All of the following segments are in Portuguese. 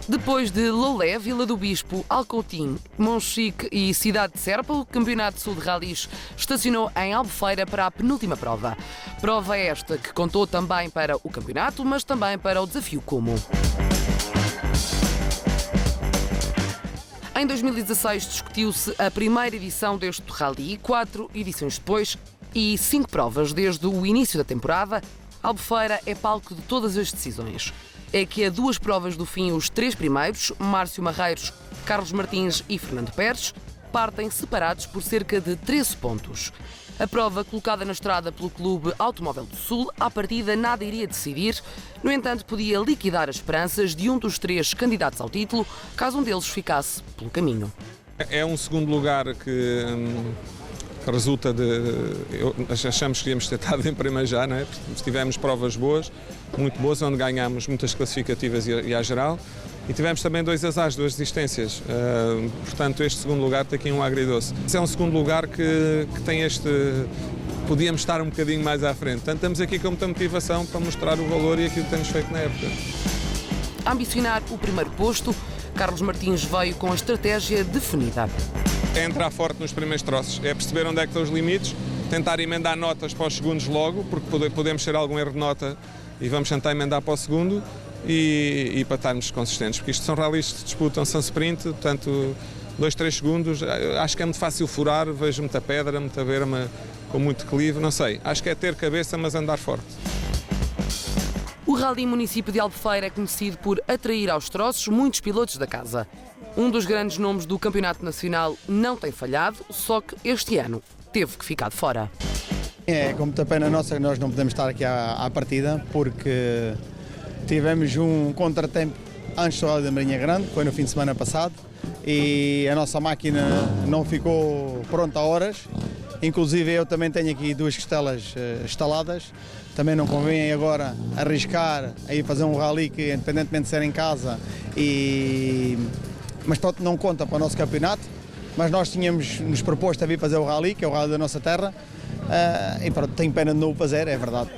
Depois de Lolé, Vila do Bispo, Alcoutim, Monchique e Cidade de Serpa, o Campeonato Sul de Rallys estacionou em Albufeira para a penúltima prova. Prova esta que contou também para o campeonato, mas também para o desafio Como. Em 2016 discutiu-se a primeira edição deste rally, 4 edições depois e 5 provas desde o início da temporada. Albufeira é palco de todas as decisões. É que a 2 provas do fim, os 3 primeiros, Márcio Marreiros, Carlos Martins e Fernando Pérez, partem separados por cerca de 13 pontos. A prova, colocada na estrada pelo Clube Automóvel do Sul, à partida nada iria decidir, no entanto podia liquidar as esperanças de um dos 3 candidatos ao título, caso um deles ficasse pelo caminho. É um segundo lugar que resulta de... Achamos que íamos ter estado em primeiro já, não é? Tivemos provas boas, muito boas, onde ganhámos muitas classificativas e à geral. E tivemos também 2 azares, 2 desistências. Portanto, este segundo lugar tem aqui um agridoce. É um segundo lugar que tem este... Podíamos estar um bocadinho mais à frente. Portanto, estamos aqui com muita motivação para mostrar o valor e aquilo que temos feito na época. A ambicionar o primeiro posto, Carlos Martins veio com a estratégia definida. É entrar forte nos primeiros troços, é perceber onde é que estão os limites, tentar emendar notas para os segundos logo, porque podemos ter algum erro de nota e vamos tentar emendar para o segundo e para estarmos consistentes, porque isto são rallies que se disputam, são sprint, portanto 2, 3 segundos, acho que é muito fácil furar, vejo muita pedra, muita berma com muito declive, não sei, acho que é ter cabeça mas andar forte. O Rally Município de Albufeira é conhecido por atrair aos troços muitos pilotos da casa. Um dos grandes nomes do Campeonato Nacional não tem falhado, só que este ano teve que ficar de fora. É com muita pena nossa que nós não podemos estar aqui à partida, porque tivemos um contratempo antes do Rally da Marinha Grande, foi no fim de semana passado, e a nossa máquina não ficou pronta a horas. Inclusive eu também tenho aqui 2 costelas instaladas, também não convém agora arriscar a ir fazer um rally que, independentemente de ser em casa, mas pronto, não conta para o nosso campeonato, mas nós tínhamos nos proposto a vir fazer o rally, que é o rally da nossa terra, e pronto, tenho pena de não o fazer, é verdade.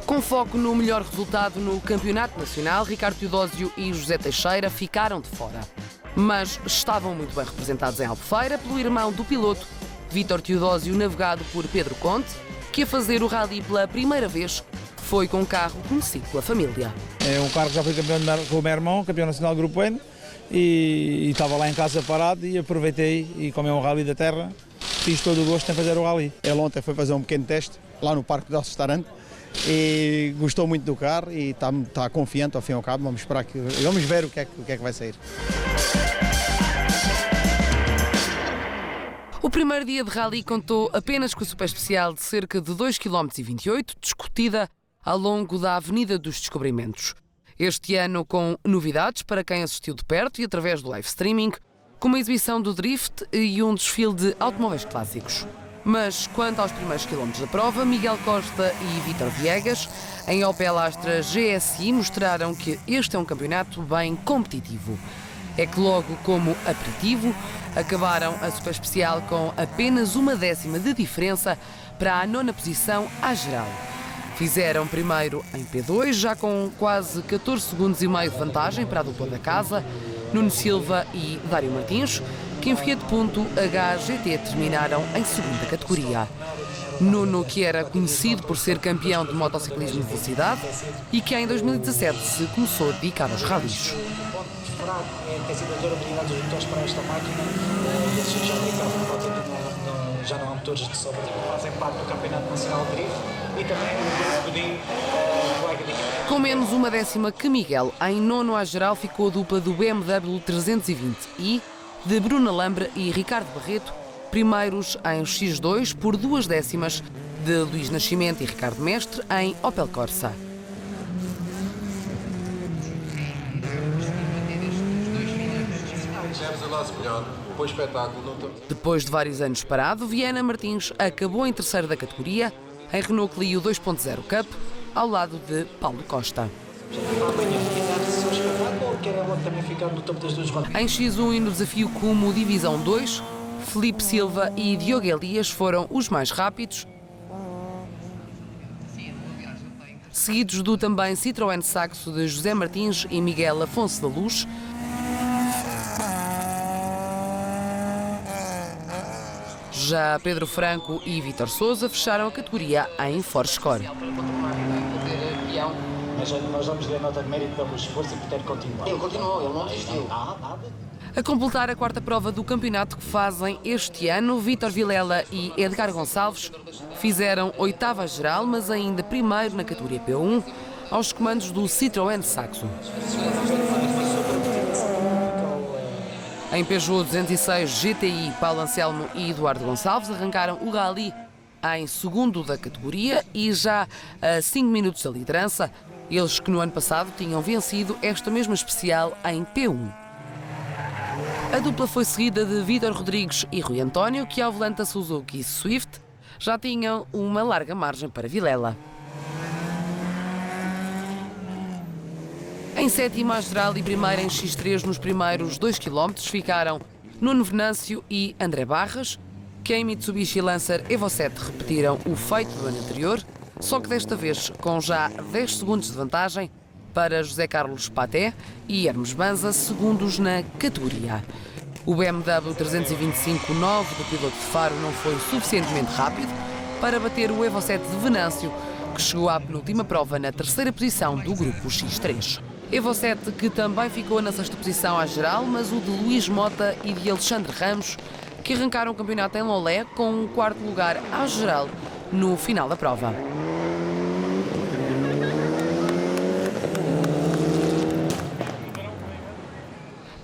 Com foco no melhor resultado no Campeonato Nacional, Ricardo Teodósio e José Teixeira ficaram de fora. Mas estavam muito bem representados em Albufeira pelo irmão do piloto, Vítor Teodósio, navegado por Pedro Conte, que a fazer o rally pela primeira vez foi com um carro conhecido pela família. É um carro que já foi campeão com o meu irmão, campeão nacional do Grupo N, e estava lá em casa parado e aproveitei, e como é um rally da terra, fiz todo o gosto em fazer o rally. Ele ontem foi fazer um pequeno teste lá no Parque do nosso restaurante e gostou muito do carro e está confiante ao fim e ao cabo. Vamos ver o que é que vai sair. O primeiro dia de rally contou apenas com a super especial de cerca de 2,28 km, discutida ao longo da Avenida dos Descobrimentos. Este ano com novidades para quem assistiu de perto e através do live streaming, com uma exibição do drift e um desfile de automóveis clássicos. Mas quanto aos primeiros quilómetros da prova, Miguel Costa e Vítor Viegas, em Opel Astra GSI, mostraram que este é um campeonato bem competitivo. É que logo como aperitivo, acabaram a super especial com apenas 1/10 de diferença para a 9ª posição à geral. Fizeram primeiro em P2, já com quase 14 segundos e meio de vantagem para a dupla da casa, Nuno Silva e Dário Martins, que em Fiat Punto HGT terminaram em 2ª categoria. Nuno, que era conhecido por ser campeão de motociclismo de velocidade e que em 2017 se começou a dedicar aos rallies. Tem sido a durabilidade dos motores para esta máquina e esses já não há motores de sobra, fazem parte do Campeonato Nacional de Drift e também o grupo de colega de equipe. Com menos 1/10 que Miguel, em 9º à geral ficou a dupla do BMW 320 e de Bruno Alhambra e Ricardo Barreto, primeiros em X2 por 2/10 de Luís Nascimento e Ricardo Mestre em Opel Corsa. Depois de vários anos parado, Viana Martins acabou em terceiro da categoria, em Renault Clio 2.0 Cup, ao lado de Paulo Costa. Em X1 e no desafio Como Divisão 2, Felipe Silva e Diogo Elias foram os mais rápidos, seguidos do também Citroën Saxo de José Martins e Miguel Afonso da Luz. Já Pedro Franco e Vítor Sousa fecharam a categoria em Forscore. Mas nós vamos dar nota de mérito pelo esforço e por ter continuado. Ele continuou, ele não desistiu. Nada. A completar a quarta prova do campeonato que fazem este ano, Vítor Vilela e Edgar Gonçalves fizeram oitava geral, mas ainda primeiro na categoria P1, aos comandos do Citroën Saxo. Em Peugeot 206 GTI, Paulo Anselmo e Eduardo Gonçalves arrancaram o rally em segundo da categoria e já a 5 minutos da liderança, eles que no ano passado tinham vencido esta mesma especial em P1. A dupla foi seguida de Vítor Rodrigues e Rui António, que ao volante da Suzuki Swift já tinham uma larga margem para Vilela. Em sétima geral e primeira em X3 nos primeiros 2 km ficaram Nuno Venâncio e André Barras, que em Mitsubishi Lancer Evo 7 repetiram o feito do ano anterior, só que desta vez com já 10 segundos de vantagem para José Carlos Paté e Hermes Banza, segundos na categoria. O BMW 325-9 do piloto de Faro não foi suficientemente rápido para bater o Evo 7 de Venâncio, que chegou à penúltima prova na terceira posição do grupo X3. Evo 7 que também ficou na sexta posição à geral, mas o de Luís Mota e de Alexandre Ramos, que arrancaram o campeonato em Lolé com um quarto lugar à geral no final da prova.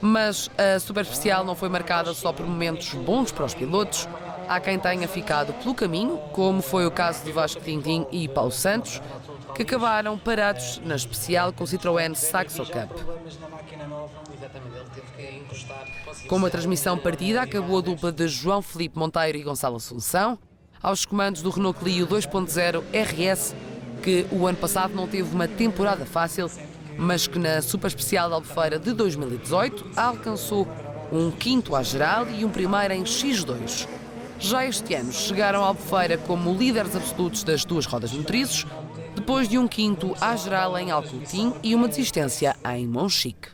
Mas a super especial não foi marcada só por momentos bons para os pilotos. Há quem tenha ficado pelo caminho, como foi o caso de Vasco Tintim e Paulo Santos, que acabaram parados na especial com o Citroën Saxo Cup. Com uma transmissão partida, acabou a dupla de João Felipe Monteiro e Gonçalo Assunção, aos comandos do Renault Clio 2.0 RS, que o ano passado não teve uma temporada fácil, mas que na Super Especial de Albufeira de 2018 alcançou um quinto à geral e um primeiro em X2. Já este ano chegaram à Albufeira como líderes absolutos das duas rodas motrizes, depois de um quinto à geral em Alcotim e uma desistência em Monchique.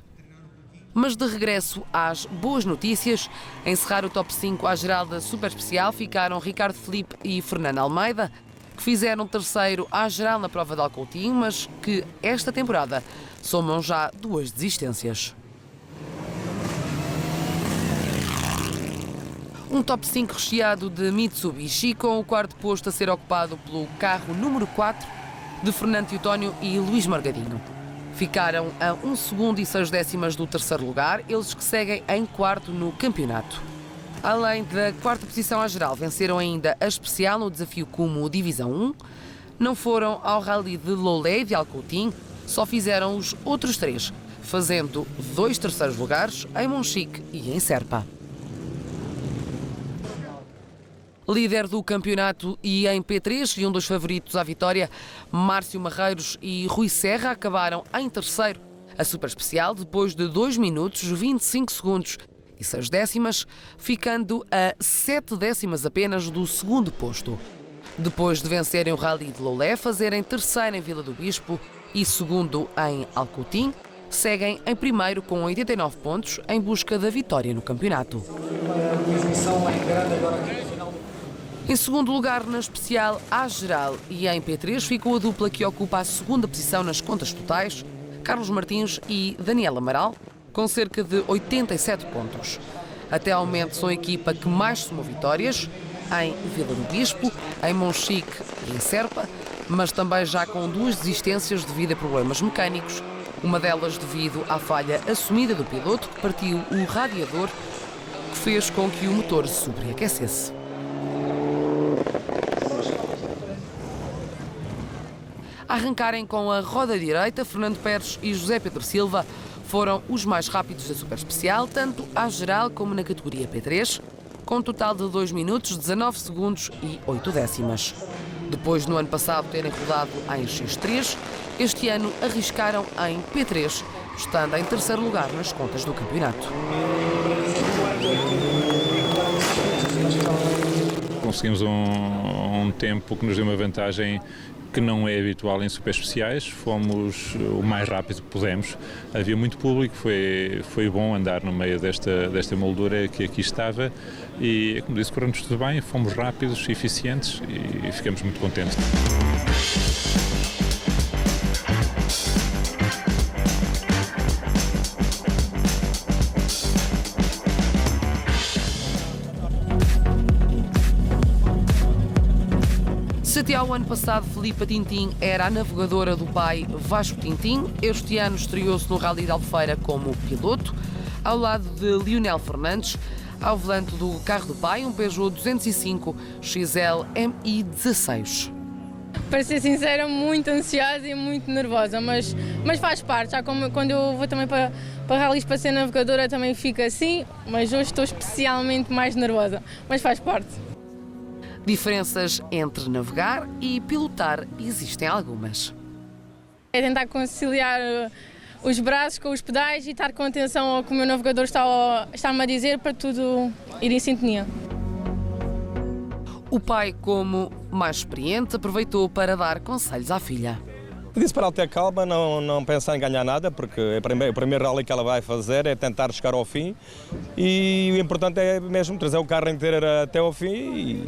Mas de regresso às boas notícias, a encerrar o top 5 à geral da Super Especial ficaram Ricardo Felipe e Fernando Almeida, que fizeram terceiro à geral na prova de Alcotim, mas que esta temporada somam já 2 desistências. Um top 5 recheado de Mitsubishi, com o quarto posto a ser ocupado pelo carro número 4 de Fernando Teotónio e Luís Morgadinho. Ficaram a 1 segundo e 6 décimas do terceiro lugar, eles que seguem em quarto no campeonato. Além da quarta posição à geral, venceram ainda a especial no desafio como Divisão 1, não foram ao Rally de Lolé e de Alcotim, só fizeram os outros 3, fazendo 2 terceiros lugares em Monchique e em Serpa. Líder do campeonato e em P3 e um dos favoritos à vitória, Márcio Marreiros e Rui Serra acabaram em terceiro a Super Especial depois de 2 minutos, 25 segundos e 6 décimas, ficando a 7 décimas apenas do segundo posto. Depois de vencerem o Rally de Lolé, fazerem terceiro em Vila do Bispo e segundo em Alcotim, seguem em primeiro com 89 pontos em busca da vitória no campeonato. Em segundo lugar na especial à geral e em P3 ficou a dupla que ocupa a segunda posição nas contas totais, Carlos Martins e Daniel Amaral, com cerca de 87 pontos. Até ao momento são a equipa que mais somou vitórias, em Vila do Bispo, em Monchique e em Serpa, mas também já com 2 desistências devido a problemas mecânicos, uma delas devido à falha assumida do piloto que partiu o radiador, que fez com que o motor se sobreaquecesse. A arrancarem com a roda direita, Fernando Pérez e José Pedro Silva foram os mais rápidos da Super Especial, tanto à geral como na categoria P3, com um total de 2 minutos, 19 segundos e 8 décimas. Depois, no ano passado, terem rodado em X3, este ano arriscaram em P3, estando em terceiro lugar nas contas do campeonato. Conseguimos um tempo que nos deu uma vantagem que não é habitual em super especiais. Fomos o mais rápido que pudemos. Havia muito público, foi bom andar no meio desta moldura que aqui estava e, como disse, correu-nos tudo bem, fomos rápidos, eficientes e ficamos muito contentes. Se até ao ano passado Filipa Tintim era a navegadora do pai Vasco Tintim, este ano estreou-se no Rally de Albufeira como piloto, ao lado de Lionel Fernandes, ao volante do carro do pai, um Peugeot 205 XL MI16. Para ser sincera, muito ansiosa e muito nervosa, mas faz parte. Já como quando eu vou também para rallies para ser navegadora também fico assim, mas hoje estou especialmente mais nervosa, mas faz parte. Diferenças entre navegar e pilotar existem algumas. É tentar conciliar os braços com os pedais e estar com atenção ao que o meu navegador está-me a dizer para tudo ir em sintonia. O pai, como mais experiente, aproveitou para dar conselhos à filha. Disse para ela ter calma, não pensar em ganhar nada, porque o primeiro rally que ela vai fazer é tentar chegar ao fim e o importante é mesmo trazer o carro inteiro até ao fim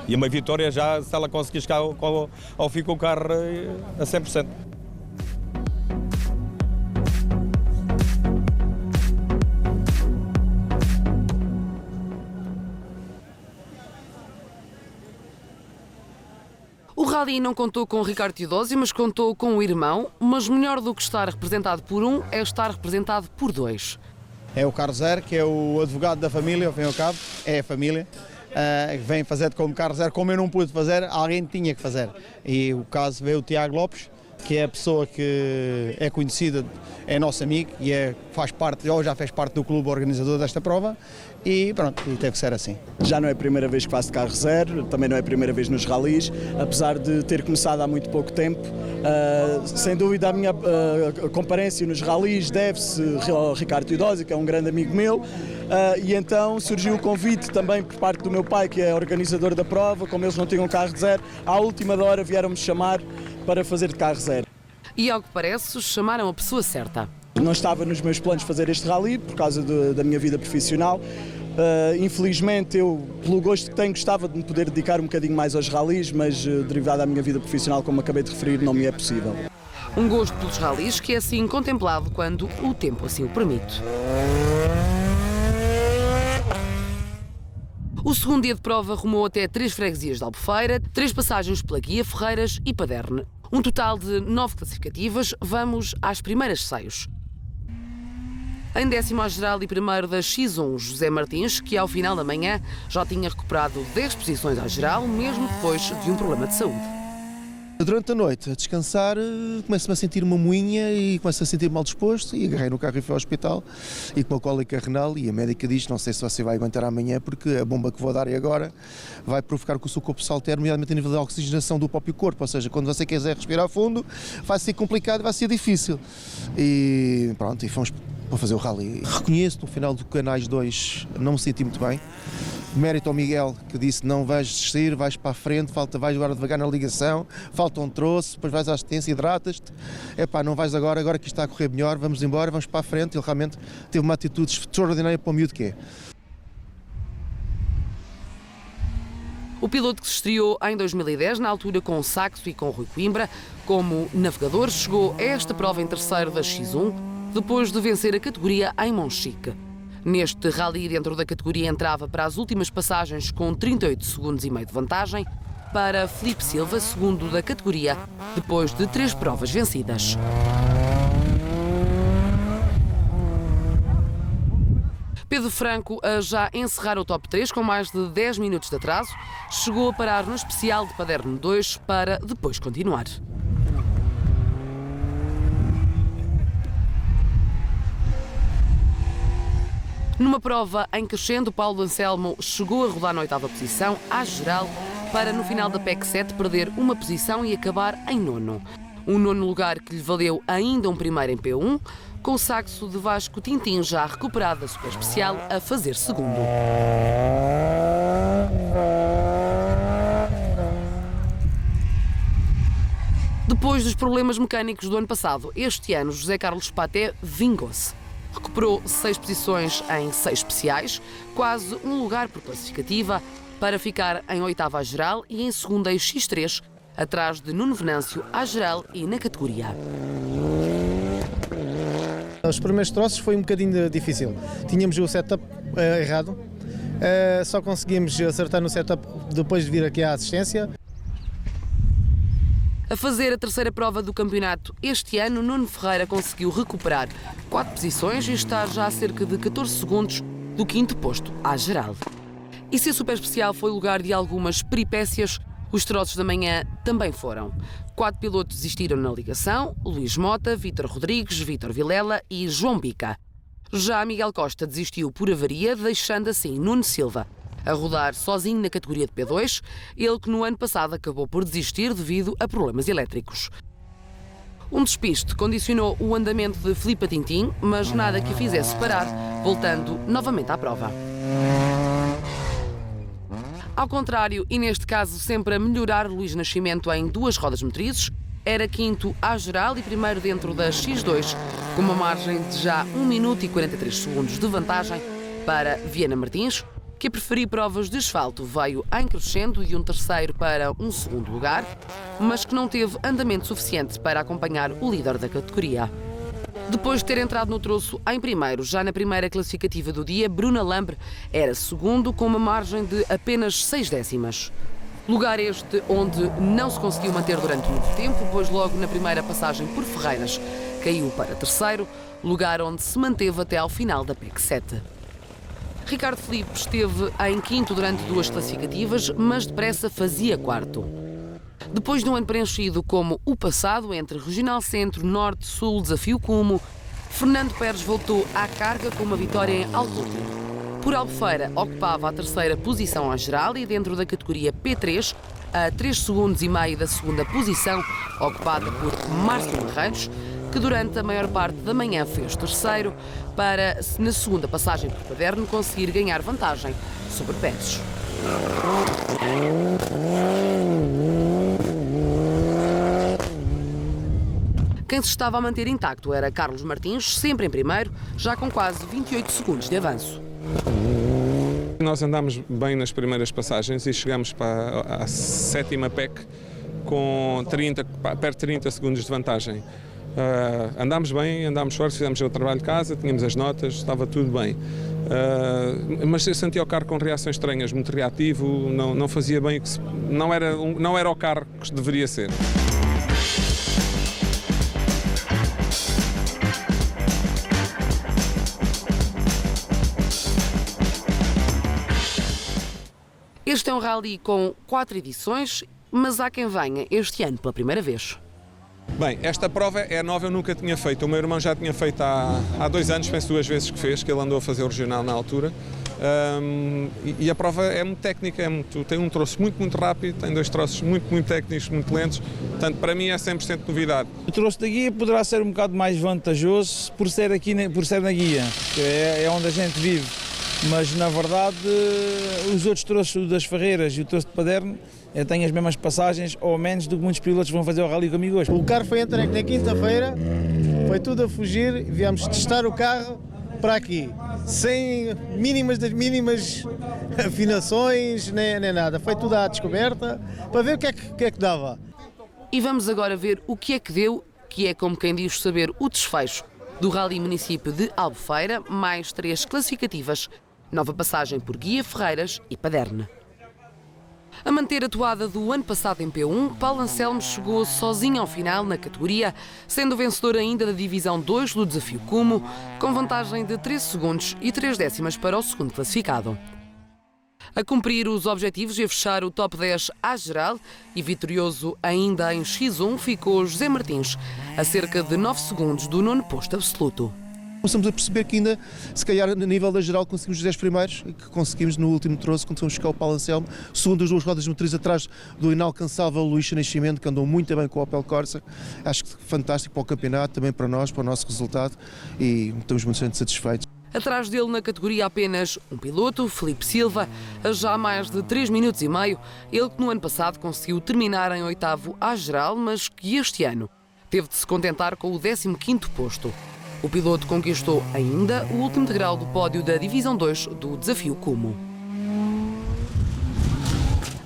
e uma vitória já se ela conseguir chegar ao fim com o carro a 100%. O Rally não contou com Ricardo Teodósio, mas contou com o irmão. Mas melhor do que estar representado por um é estar representado por dois. É o Carlos Zero, que é o advogado da família, ao fim e ao cabo, é a família. Vem fazer como Carlos Zero, como eu não pude fazer, alguém tinha que fazer. E o caso veio o Tiago Lopes, que é a pessoa que é conhecida, é nosso amigo e faz parte, ou já fez parte do clube organizador desta prova e pronto, e teve que ser assim. Já não é a primeira vez que faço carro zero, também não é a primeira vez nos rallies, apesar de ter começado há muito pouco tempo. Sem dúvida a minha comparência nos rallies deve-se ao Ricardo Teodósio, que é um grande amigo meu, e então surgiu o convite também por parte do meu pai, que é organizador da prova. Como eles não tinham carro de zero, à última hora vieram-me chamar para fazer de carro zero. E ao que parece, chamaram a pessoa certa. Não estava nos meus planos fazer este rally por causa da minha vida profissional. Infelizmente, eu, pelo gosto que tenho, gostava de me poder dedicar um bocadinho mais aos rallies, mas derivado à minha vida profissional, como acabei de referir, não me é possível. Um gosto pelos rallies que é assim contemplado quando o tempo assim o permite. O segundo dia de prova rumou até 3 freguesias de Albufeira, 3 passagens pela Guia, Ferreiras e Paderne. Um total de 9 classificativas. Vamos às primeiras 6. Em 10º geral e primeiro da X1, José Martins, que ao final da manhã já tinha recuperado 10 posições à geral, mesmo depois de um problema de saúde. Durante a noite, a descansar, começo-me a sentir uma moinha e começo a sentir mal disposto e agarrei no carro e fui ao hospital e com uma cólica renal e a médica diz, não sei se você vai aguentar amanhã porque a bomba que vou dar agora vai provocar que o seu corpo se altere, nomeadamente a nível da oxigenação do próprio corpo, ou seja, quando você quiser respirar fundo vai ser complicado, vai ser difícil. E pronto, e fomos para fazer o rally. Reconheço no final do Canais 2, não me senti muito bem. Mérito ao Miguel, que disse não vais desistir, vais para a frente, vais agora devagar na ligação, falta um troço, depois vais à assistência, hidratas-te. Não vais agora que isto está a correr melhor, vamos embora, vamos para a frente. Ele realmente teve uma atitude extraordinária para o miúdo que é. O piloto que se estreou em 2010, na altura com o Saxo e com o Rui Coimbra, como navegador, chegou a esta prova em terceiro da X1, depois de vencer a categoria em Monchique. Neste rally, dentro da categoria, entrava para as últimas passagens com 38 segundos e meio de vantagem para Filipe Silva, segundo da categoria, depois de 3 provas vencidas. Pedro Franco, a já encerrar o top 3 com mais de 10 minutos de atraso, chegou a parar no especial de Paderne 2 para depois continuar. Numa prova em crescendo, Paulo Anselmo chegou a rodar na 8ª posição, à geral, para no final da PEC 7 perder uma posição e acabar em 9º. Um 9º lugar que lhe valeu ainda um primeiro em P1, com o Saxo de Vasco Tintim já recuperado da super especial a fazer segundo. Depois dos problemas mecânicos do ano passado, este ano José Carlos Paté vingou-se. Recuperou 6 posições em 6 especiais, quase um lugar por classificativa, para ficar em 8ª à geral e em 2ª em X3, atrás de Nuno Venâncio à geral e na categoria. Os primeiros troços foi um bocadinho difícil. Tínhamos o setup errado, só conseguimos acertar no setup depois de vir aqui à assistência. A fazer a 3ª prova do campeonato este ano, Nuno Ferreira conseguiu recuperar 4 posições e estar já a cerca de 14 segundos do 5º posto à geral. E se a super especial foi lugar de algumas peripécias, os troços da manhã também foram. 4 pilotos desistiram na ligação: Luís Mota, Vítor Rodrigues, Vítor Vilela e João Bica. Já Miguel Costa desistiu por avaria, deixando assim Nuno Silva a rodar sozinho na categoria de P2, ele que no ano passado acabou por desistir devido a problemas elétricos. Um despiste condicionou o andamento de Filipe Tintim, mas nada que o fizesse parar, voltando novamente à prova. Ao contrário, e neste caso sempre a melhorar, Luís Nascimento em 2 rodas motrizes, era 5º à geral e 1º dentro da X2, com uma margem de já 1 minuto e 43 segundos de vantagem para Viana Martins, que a preferir provas de asfalto veio em crescendo de um 3º para um 2º lugar, mas que não teve andamento suficiente para acompanhar o líder da categoria. Depois de ter entrado no troço em primeiro, já na primeira classificativa do dia, Bruna Lambre era 2º com uma margem de apenas 6 décimas. Lugar este onde não se conseguiu manter durante muito tempo, pois logo na primeira passagem por Ferreiras caiu para 3º, lugar onde se manteve até ao final da PEC 7. Ricardo Filipe esteve em 5º durante 2 classificativas, mas depressa fazia 4º. Depois de um ano preenchido como o passado, entre Regional Centro, Norte, Sul, Desafio Cumo, Fernando Pérez voltou à carga com uma vitória em Alcúdia. Por Albufeira, ocupava a 3ª posição à geral e dentro da categoria P3, a 3 segundos e meio da 2ª posição, ocupada por Márcio Barreiros, que durante a maior parte da manhã fez 3º, para, na 2ª passagem por Paderno, conseguir ganhar vantagem sobre Pérez. Quem se estava a manter intacto era Carlos Martins, sempre em primeiro, já com quase 28 segundos de avanço. Nós andámos bem nas primeiras passagens e chegamos para a 7ª PEC com perto de 30 segundos de vantagem. Andámos bem, andámos fortes, fizemos o trabalho de casa, tínhamos as notas, estava tudo bem. Mas eu sentia o carro com reações estranhas, muito reativo, não fazia bem, não era o carro que deveria ser. Este é um rally com 4 edições, mas há quem venha este ano pela primeira vez. Bem, esta prova é nova, eu nunca tinha feito. O meu irmão já tinha feito há 2 anos, penso 2 vezes que fez, que ele andou a fazer o regional na altura. E a prova é muito técnica, tem um troço muito rápido, tem 2 troços muito técnicos, muito lentos. Portanto, para mim é 100% novidade. O troço da guia poderá ser um bocado mais vantajoso por ser na guia, que é onde a gente vive. Mas, na verdade, os outros troços das Ferreiras e o troço de Paderno têm as mesmas passagens ou menos do que muitos pilotos vão fazer o rally comigo hoje. O carro foi entregue na quinta-feira, foi tudo a fugir, viemos testar o carro para aqui, sem mínimas das mínimas afinações, nem nada. Foi tudo à descoberta, para ver o que é que dava. E vamos agora ver o que é que deu, que é como quem diz saber o desfecho do Rally Município de Albufeira, mais 3 classificativas, nova passagem por Guia, Ferreiras e Paderno. A manter a toada do ano passado em P1, Paulo Anselmo chegou sozinho ao final na categoria, sendo vencedor ainda da Divisão 2 do Desafio Cumo, com vantagem de 13 segundos e 3 décimas para o 2º classificado. A cumprir os objetivos e a fechar o top 10 à geral e vitorioso ainda em X1 ficou José Martins, a cerca de 9 segundos do 9º posto absoluto. Começamos a perceber que ainda, se calhar, no nível da geral, conseguimos os 10 primeiros, que conseguimos no último troço, quando fomos buscar o Paulo Anselmo, segundo as 2 rodas motrizes atrás do inalcançável Luís Nascimento, que andou muito bem com o Opel Corsa. Acho que fantástico para o campeonato, também para nós, para o nosso resultado, e estamos muito satisfeitos. Atrás dele na categoria apenas um piloto, Felipe Silva, a já mais de 3 minutos e meio, ele que no ano passado conseguiu terminar em 8º à geral, mas que este ano teve de se contentar com o 15º posto. O piloto conquistou ainda o último degrau do pódio da Divisão 2 do Desafio Cumo.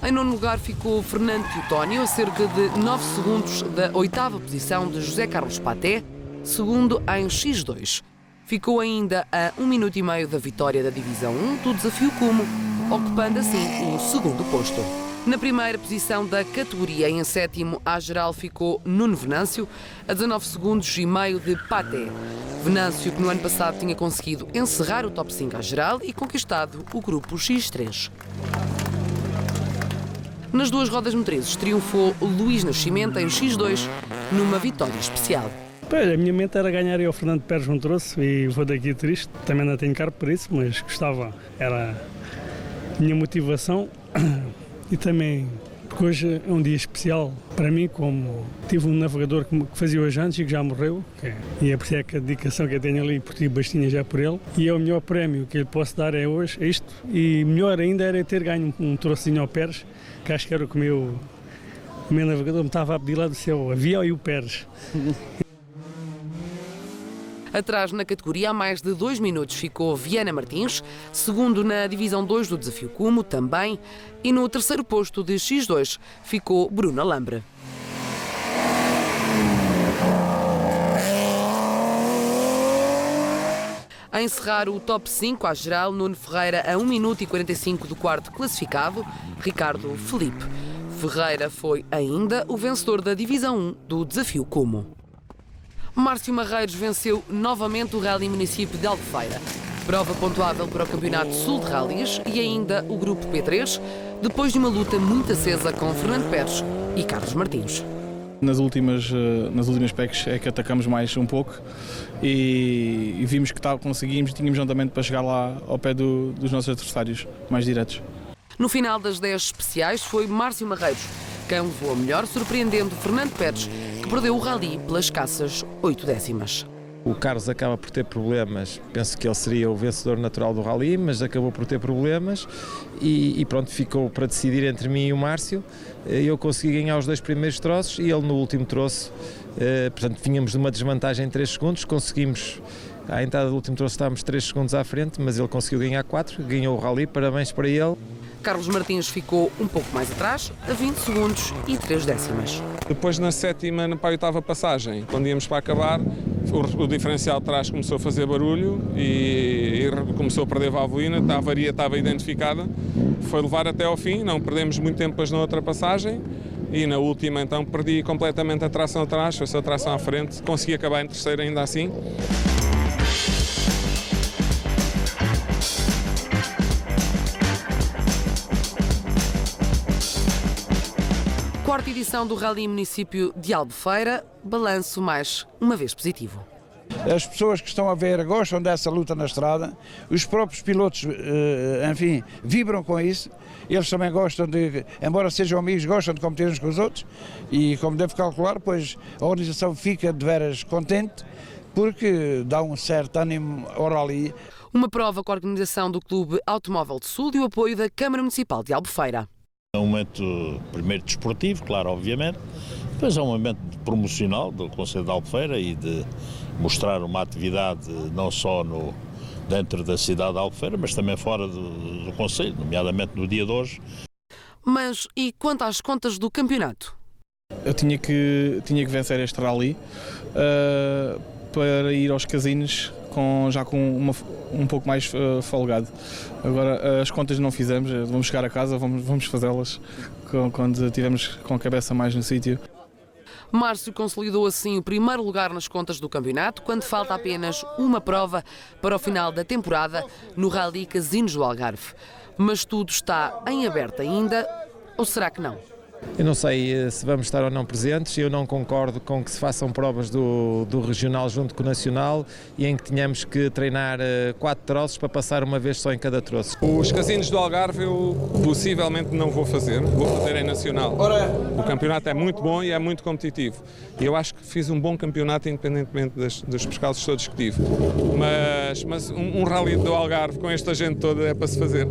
Em 9º lugar ficou Fernando Teotónio, a cerca de 9 segundos da 8ª posição de José Carlos Paté, segundo em X2. Ficou ainda a 1 minuto e meio da vitória da Divisão 1 do Desafio Cumo, ocupando assim o 2º posto. Na primeira posição da categoria, em 7º à geral, ficou Nuno Venâncio, a 19 segundos e meio de Paté. Venâncio, que no ano passado tinha conseguido encerrar o top 5 à geral e conquistado o grupo X3. Nas duas rodas motrizes triunfou Luís Nascimento em X2, numa vitória especial. A minha mente era ganhar e o Fernando Pérez me trouxe e vou daqui triste. Também não tenho carro por isso, mas gostava. Era a minha motivação e também porque hoje é um dia especial para mim, como tive um navegador que fazia hoje antes e que já morreu, e é por isso que a dedicação que eu tenho ali, porque tive bastinha já por ele, e é o melhor prémio que eu lhe posso dar é hoje, é isto, e melhor ainda era ter ganho um trocinho ao Pérez, que acho que era o que o meu navegador me estava a pedir lá do céu, a Via e o Pérez. Atrás na categoria, há mais de 2 minutos, ficou Viana Martins, segundo na Divisão 2 do Desafio Cumo também, e no 3º posto de X2 ficou Bruno Alambre. A encerrar o top 5 à geral, Nuno Ferreira a 1 minuto e 45 do 4º classificado, Ricardo Felipe. Ferreira foi ainda o vencedor da Divisão 1 do Desafio Cumo. Márcio Marreiros venceu novamente o Rally Município de Albufeira. Prova pontuável para o Campeonato Sul de Rallys e ainda o Grupo P3, depois de uma luta muito acesa com Fernando Pérez e Carlos Martins. Nas últimas PECs é que atacamos mais um pouco e vimos que conseguimos, tínhamos andamento para chegar lá ao pé dos nossos adversários mais diretos. No final das 10 especiais foi Márcio Marreiros quem levou a melhor, surpreendendo Fernando Pérez, que perdeu o rally pelas escassas 8 décimas. O Carlos acaba por ter problemas, penso que ele seria o vencedor natural do rally, mas acabou por ter problemas e pronto, ficou para decidir entre mim e o Márcio. Eu consegui ganhar os 2 primeiros troços e ele no último troço, portanto vínhamos de uma desvantagem em 3 segundos, conseguimos, à entrada do último troço estávamos 3 segundos à frente, mas ele conseguiu ganhar 4, ganhou o rally, parabéns para ele. Carlos Martins ficou um pouco mais atrás, a 20 segundos e 3 décimas. Depois na 7ª para a 8ª passagem, quando íamos para acabar, o diferencial de trás começou a fazer barulho e começou a perder valvulina, a avaria estava identificada, foi levar até ao fim, não perdemos muito tempo depois na outra passagem e na última então perdi completamente a tração atrás, foi só a tração à frente, consegui acabar em terceiro ainda assim. Quarta edição do Rally Município de Albufeira, balanço mais uma vez positivo. As pessoas que estão a ver gostam dessa luta na estrada, os próprios pilotos, enfim, vibram com isso, eles também gostam de, embora sejam amigos, gostam de competir uns com os outros e, como deve calcular, pois a organização fica de veras contente porque dá um certo ânimo ao rally. Uma prova com a organização do Clube Automóvel de Sul e o apoio da Câmara Municipal de Albufeira. É um momento, primeiro, desportivo, claro, obviamente, depois é um momento promocional do Concelho de Albufeira e de mostrar uma atividade não só dentro da cidade de Albufeira, mas também fora do Concelho, nomeadamente no dia de hoje. Mas e quanto às contas do campeonato? Eu tinha que vencer este rally para ir aos casinos já com um pouco mais folgado. Agora as contas não fizemos, vamos chegar a casa, vamos fazê-las quando estivermos com a cabeça mais no sítio. Márcio consolidou assim o primeiro lugar nas contas do campeonato, quando falta apenas uma prova para o final da temporada no Rally Casinos do Algarve. Mas tudo está em aberto ainda, ou será que não? Eu não sei se vamos estar ou não presentes, eu não concordo com que se façam provas do regional junto com o nacional e em que tenhamos que treinar 4 troços para passar uma vez só em cada troço. Os casinos do Algarve eu possivelmente não vou fazer em nacional. O campeonato é muito bom e é muito competitivo. E eu acho que fiz um bom campeonato independentemente dos percalços todos que tive. Mas um rally do Algarve com esta gente toda é para se fazer.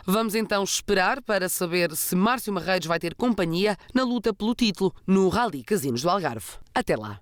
Vamos então esperar para saber se Márcio Marreiros vai ter companhia na luta pelo título no Rally Casinos do Algarve. Até lá!